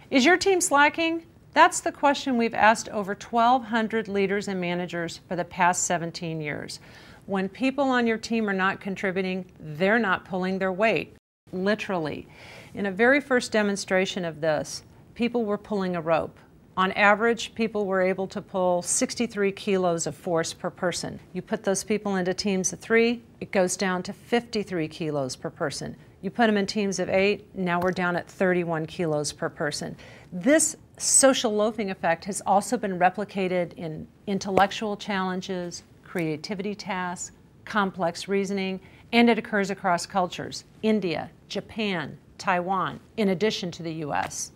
Is your team slacking? That's the question we've asked over 1,200 leaders and managers for the past 17 years. When people on your team are not contributing, they're not pulling their weight, literally. In a very first demonstration of this, people were pulling a rope. On average, people were able to pull 63 kilos of force per person. You put those people into teams of 3, it goes down to 53 kilos per person. You put them in teams of 8, now we're down at 31 kilos per person. This social loafing effect has also been replicated in intellectual challenges, creativity tasks, complex reasoning, and it occurs across cultures: India, Japan, Taiwan, in addition to the US.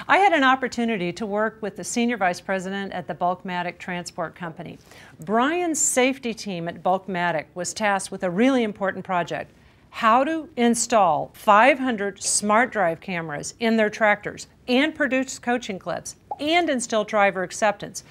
I had an opportunity to work with the senior vice president at the Bulkmatic Transport Company. Brian's safety team at Bulkmatic was tasked with a really important project: how to install 500 smart drive cameras in their tractors and produce coaching clips and instill driver acceptance.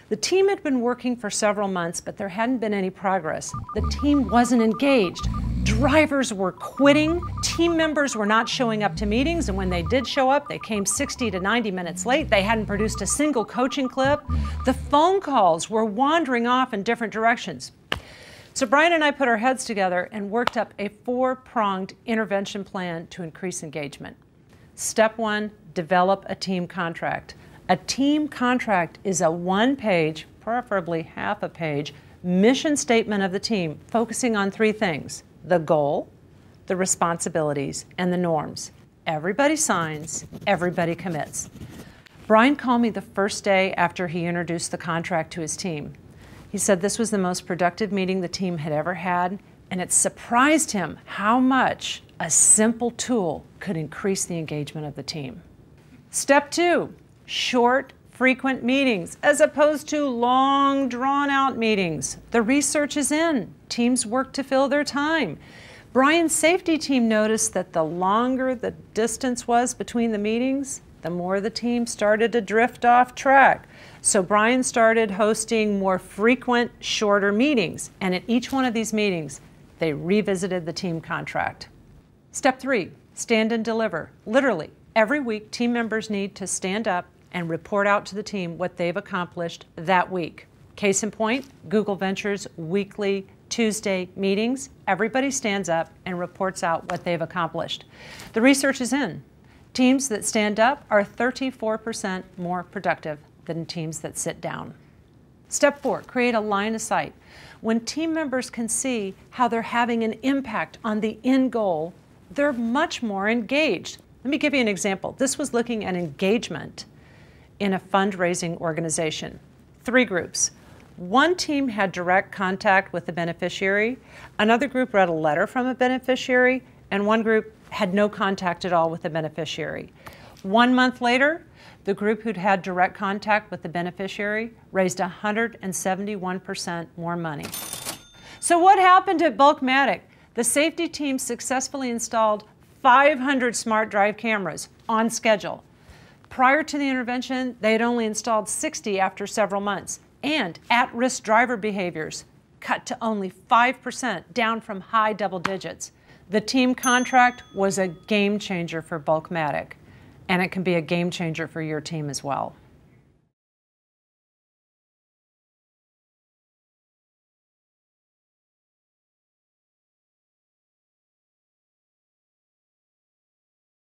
The team had been working for several months, but there hadn't been any progress. The team wasn't engaged. Drivers were quitting. Team members were not showing up to meetings, and when they did show up, they came 60 to 90 minutes late. They hadn't produced a single coaching clip. The phone calls were wandering off in different directions. So Brian and I put our heads together and worked up a 4-pronged intervention plan to increase engagement. Step 1, develop a team contract. A team contract is a 1-page, preferably half a page, mission statement of the team focusing on 3 things: the goal, the responsibilities, and the norms. Everybody signs, everybody commits. Brian called me the first day after he introduced the contract to his team. He said this was the most productive meeting the team had ever had, and it surprised him how much a simple tool could increase the engagement of the team. Step 2, short, frequent meetings as opposed to long, drawn-out meetings. The research is in. Teams work to fill their time. Brian's safety team noticed that the longer the distance was between the meetings, the more the team started to drift off track. So Brian started hosting more frequent, shorter meetings, and at each one of these meetings, they revisited the team contract. Step 3, stand and deliver. Literally, every week, team members need to stand up and report out to the team what they've accomplished that week. Case in point, Google Ventures' weekly Tuesday meetings. Everybody stands up and reports out what they've accomplished. The research is in. Teams that stand up are 34% more productive than teams that sit down. Step 4, create a line of sight. When team members can see how they're having an impact on the end goal, they're much more engaged. Let me give you an example. This was looking at engagement in a fundraising organization. 3 groups. One team had direct contact with the beneficiary, another group read a letter from a beneficiary, and one group had no contact at all with the beneficiary. 1 month later, the group who'd had direct contact with the beneficiary raised 171% more money. So what happened at Bulkmatic? The safety team successfully installed 500 smart drive cameras on schedule. Prior to the intervention, they had only installed 60 after several months, and at-risk driver behaviors cut to only 5%, down from high double digits. The team contract was a game changer for Bulkmatic, and it can be a game changer for your team as well.